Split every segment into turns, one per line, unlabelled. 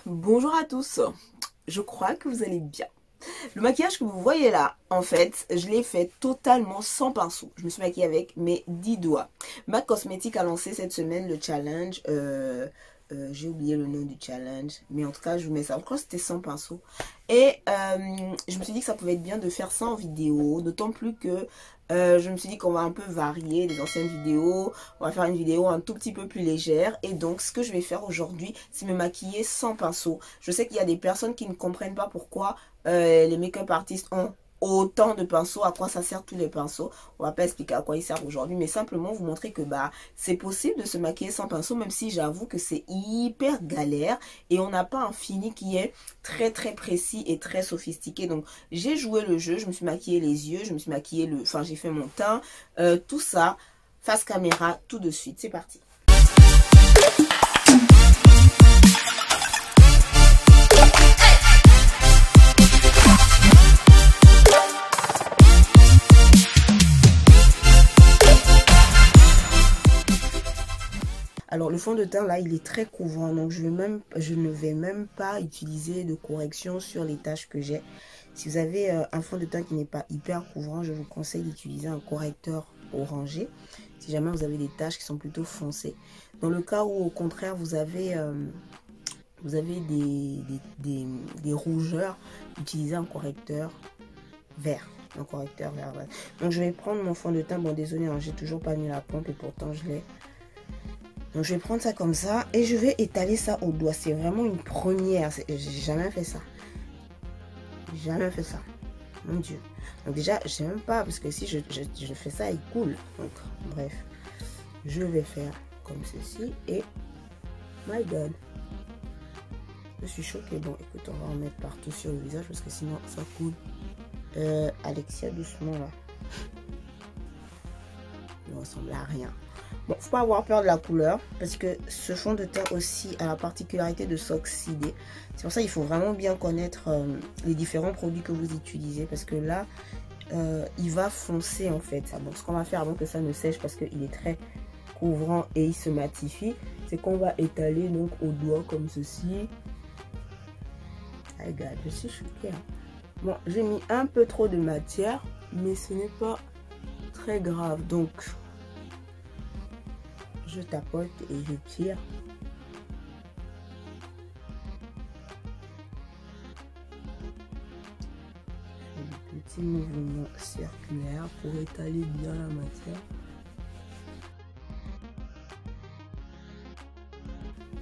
Bonjour à tous, je crois que vous allez bien. Le maquillage que vous voyez là, en fait, je l'ai fait totalement sans pinceau. Je me suis maquillée avec mes 10 doigts. MAC Cosmetics a lancé cette semaine le challenge. J'ai oublié le nom du challenge, mais en tout cas, je vous mets ça. Je crois que c'était sans pinceau. Et je me suis dit que ça pouvait être bien de faire ça en vidéo, d'autant plus que je me suis dit qu'on va un peu varier les anciennes vidéos. On va faire une vidéo un tout petit peu plus légère. Et donc, ce que je vais faire aujourd'hui, c'est me maquiller sans pinceau. Je sais qu'il y a des personnes qui ne comprennent pas pourquoi les make-up artistes ont autant de pinceaux, à quoi ça sert tous les pinceaux. On va pas expliquer à quoi ils servent aujourd'hui, mais simplement vous montrer que c'est possible de se maquiller sans pinceau, même si j'avoue que c'est hyper galère et on n'a pas un fini qui est très précis et très sophistiqué. Donc j'ai joué le jeu, je me suis maquillé les yeux, je me suis maquillé enfin j'ai fait mon teint, tout ça face caméra tout de suite. C'est parti. Alors le fond de teint là il est très couvrant, donc je ne vais même pas utiliser de correction sur les taches que j'ai. Si vous avez un fond de teint qui n'est pas hyper couvrant, je vous conseille d'utiliser un correcteur orangé si jamais vous avez des taches qui sont plutôt foncées. Dans le cas où au contraire vous avez des rougeurs, utilisez un correcteur vert. Un correcteur vert. Voilà. Donc je vais prendre mon fond de teint. Bon désolé, hein, j'ai toujours pas mis la pompe et pourtant je l'ai. Donc je vais prendre ça comme ça et je vais étaler ça au doigt. C'est vraiment une première. J'ai jamais fait ça. Jamais fait ça. Mon Dieu. Donc déjà, je sais même pas parce que si je fais ça, il coule. Donc bref, je vais faire comme ceci et my God. Je suis choquée. Bon, écoute, on va en mettre partout sur le visage parce que sinon ça coule. Alexia, doucement là. Il ne ressemble à rien. Bon, faut pas avoir peur de la couleur parce que ce fond de teint aussi a la particularité de s'oxyder. C'est pour ça qu'il faut vraiment bien connaître les différents produits que vous utilisez parce que là, il va foncer en fait. Donc, ce qu'on va faire avant que ça ne sèche parce qu'il est très couvrant et il se matifie, c'est qu'on va étaler donc au doigt comme ceci. Regarde, je suis choquée. Bon, j'ai mis un peu trop de matière, mais ce n'est pas très grave. Donc, je tapote et je tire. Je fais des petits mouvements circulaires pour étaler bien la matière.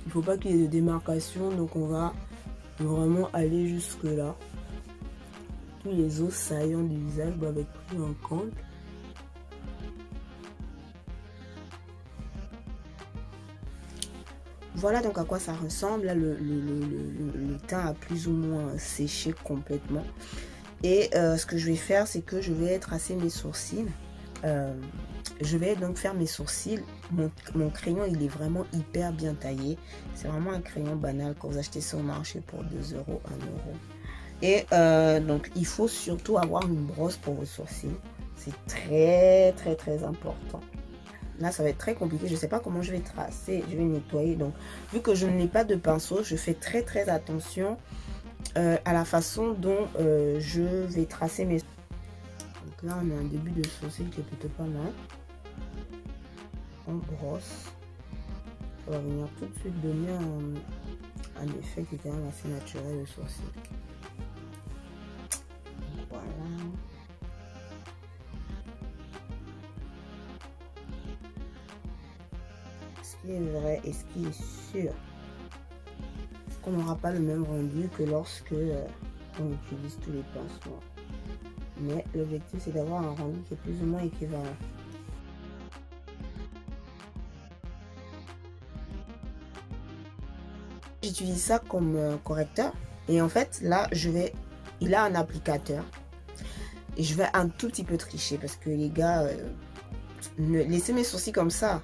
Il ne faut pas qu'il y ait de démarcation, donc on va vraiment aller jusque là. Tous les os saillants du visage doivent être pris en compte. Voilà donc à quoi ça ressemble. Là, le teint a plus ou moins séché complètement. Et ce que je vais faire, c'est que je vais tracer mes sourcils. Je vais donc faire mes sourcils. Mon crayon, il est vraiment hyper bien taillé. C'est vraiment un crayon banal quand vous achetez ça au marché pour 2 €, 1 €. Et donc, il faut surtout avoir une brosse pour vos sourcils. C'est très important. Là, ça va être très compliqué. Je ne sais pas comment je vais tracer. Je vais nettoyer. Donc, vu que je n'ai pas de pinceau, je fais très attention à la façon dont je vais tracer mes... Donc là, on a un début de sourcil qui est plutôt pas mal. On brosse. Ça va venir tout de suite donner un effet qui est quand même assez naturel au sourcil. Voilà. Ce qui est vrai et ce qui est sûr, c'est qu'on n'aura pas le même rendu que lorsque on utilise tous les pinceaux. Mais l'objectif, c'est d'avoir un rendu qui est plus ou moins équivalent. J'utilise ça comme correcteur. Et en fait, là, il a un applicateur. Et je vais un tout petit peu tricher parce que les gars, laissez mes sourcils comme ça.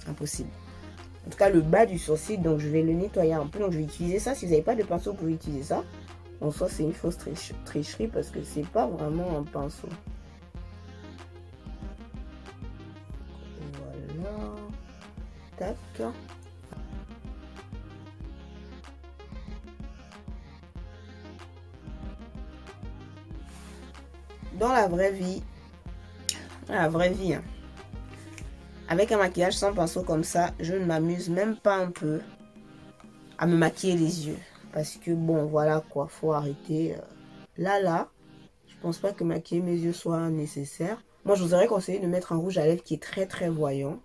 Impossible. En tout cas, le bas du sourcil, donc je vais le nettoyer un peu. Donc je vais utiliser ça. Si vous n'avez pas de pinceau, vous pouvez utiliser ça. En soi, c'est une fausse tricherie parce que c'est pas vraiment un pinceau. Voilà. Tac. dans la vraie vie, hein, avec un maquillage sans pinceau comme ça, je ne m'amuse même pas un peu à me maquiller les yeux. Parce que bon, voilà quoi, faut arrêter. Là, je pense pas que maquiller mes yeux soit nécessaire. Moi, je vous aurais conseillé de mettre un rouge à lèvres qui est très très voyant.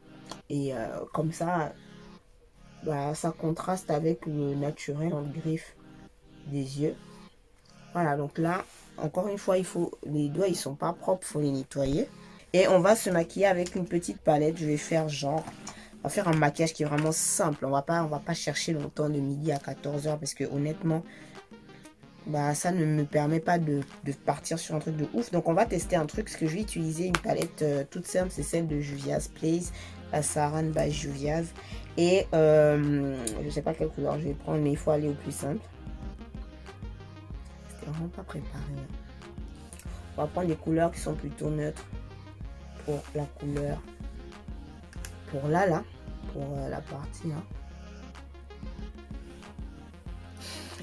Et comme ça, bah, ça contraste avec le naturel en griffe des yeux. Voilà, donc là, encore une fois, les doigts, ils sont pas propres, il faut les nettoyer. Et on va se maquiller avec une petite palette. Je vais faire genre, on va faire un maquillage qui est vraiment simple. On va pas chercher longtemps de midi à 14 h parce que honnêtement, bah, ça ne me permet pas de partir sur un truc de ouf. Donc on va tester un truc, parce que je vais utiliser une palette toute simple, c'est celle de Juvia's Place, la Saran by Juvia's. Et je sais pas quelle couleur je vais prendre, mais il faut aller au plus simple. C'était vraiment pas préparé. On va prendre des couleurs qui sont plutôt neutres pour la couleur, pour là, pour la partie là.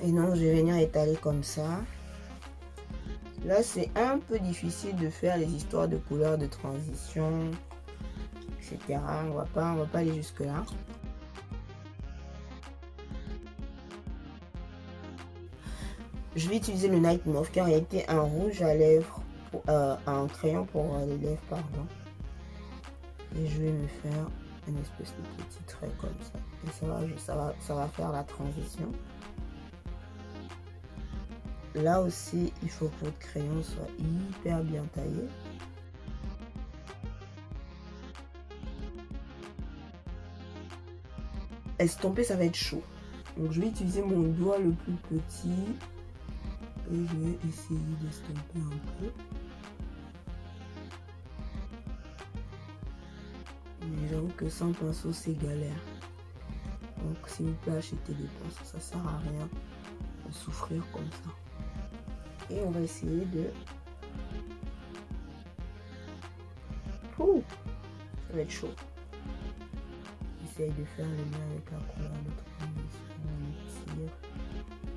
Et non, je vais venir étaler comme ça. Là, c'est un peu difficile de faire les histoires de couleurs de transition, etc. On va pas aller jusque là. Je vais utiliser le Night Mauve qui a été un rouge à lèvres, un crayon pour les lèvres, pardon. Et je vais me faire une espèce de petit trait comme ça. Et ça va faire la transition. Là aussi, il faut que votre crayon soit hyper bien taillé. Estomper, ça va être chaud. Donc je vais utiliser mon doigt le plus petit. Et je vais essayer d'estomper un peu. Mais j'avoue que sans pinceau, c'est galère. Donc s'il vous plaît, achetez des pinceaux. Ça sert à rien de souffrir comme ça. Et on va essayer de... Ouh, ça va être chaud. J'essaye de faire le lien avec la couleur de transition.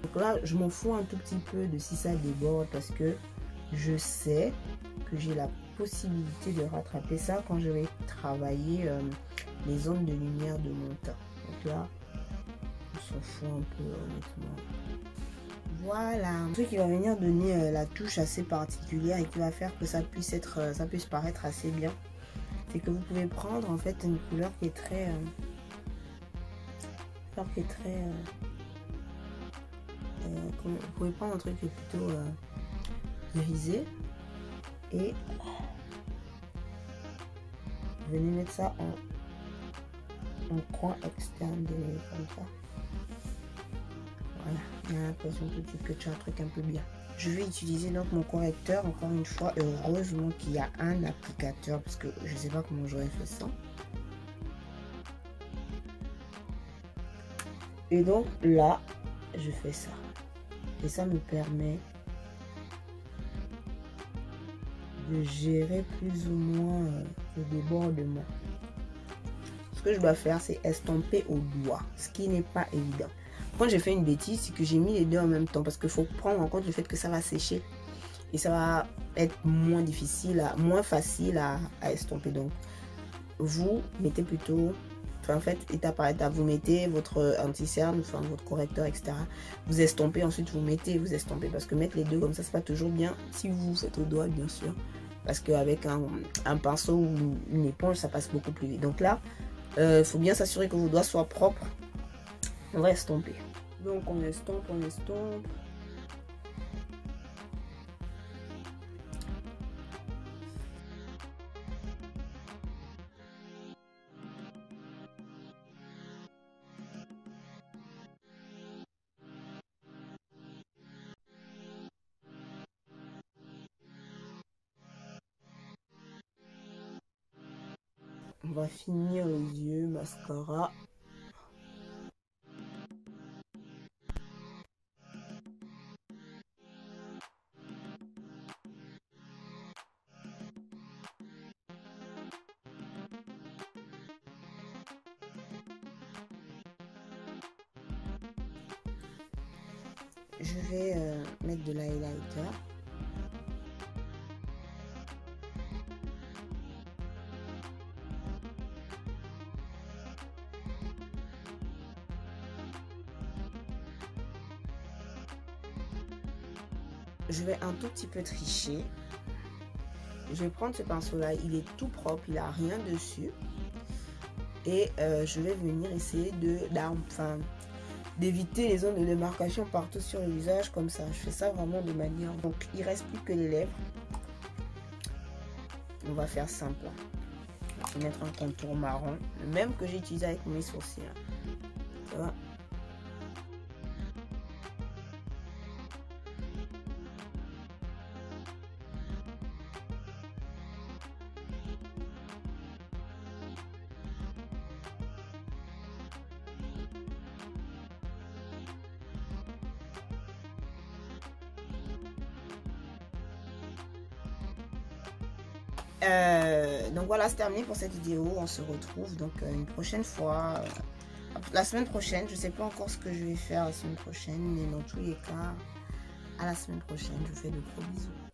Donc là, je m'en fous un tout petit peu de si ça déborde parce que je sais que j'ai la possibilité de rattraper ça quand je vais travailler les zones de lumière de mon teint. Donc là, on s'en fout un peu honnêtement. Voilà, un truc qui va venir donner la touche assez particulière et qui va faire que ça puisse paraître assez bien. C'est que vous pouvez prendre en fait une couleur qui est très... vous pouvez prendre un truc qui est plutôt grisé et venez mettre ça en coin externe de l'œil comme ça. Voilà, on a l'impression tout de suite que tu as un truc un peu bien. Je vais utiliser donc mon correcteur, encore une fois, heureusement qu'il y a un applicateur parce que je sais pas comment j'aurais fait ça. Et donc là, je fais ça. Et ça me permet de gérer plus ou moins le débordement. Ce que je dois faire, c'est estomper au doigt, ce qui n'est pas évident. Quand j'ai fait une bêtise, c'est que j'ai mis les deux en même temps parce qu'il faut prendre en compte le fait que ça va sécher et ça va être moins facile à estomper. Donc, vous mettez plutôt... En fait, étape par étape, vous mettez votre anti-cerne, enfin votre correcteur, etc. Vous estompez, ensuite vous mettez, vous estompez. Parce que mettre les deux comme ça, c'est pas toujours bien. Si vous faites au doigt, bien sûr. Parce qu'avec un pinceau ou une éponge, ça passe beaucoup plus vite. Donc là, il faut bien s'assurer que vos doigts soient propres. On va estomper. Donc on estompe, on estompe. On va finir les yeux, mascara. Je vais mettre de l'highlighter. je vais un tout petit peu tricher. Je vais prendre ce pinceau là, il est tout propre, il n'a rien dessus. Et je vais venir essayer d'éviter les zones de démarcation partout sur le visage comme ça. Je fais ça vraiment de manière... Donc il reste plus que les lèvres. On va faire simple. Je vais mettre un contour marron, le même que j'ai utilisé avec mes sourcils. Ça va. Donc voilà, c'est terminé pour cette vidéo. On se retrouve donc une prochaine fois, la semaine prochaine. Je sais pas encore ce que je vais faire la semaine prochaine, mais dans tous les cas, à la semaine prochaine. Je vous fais de gros bisous.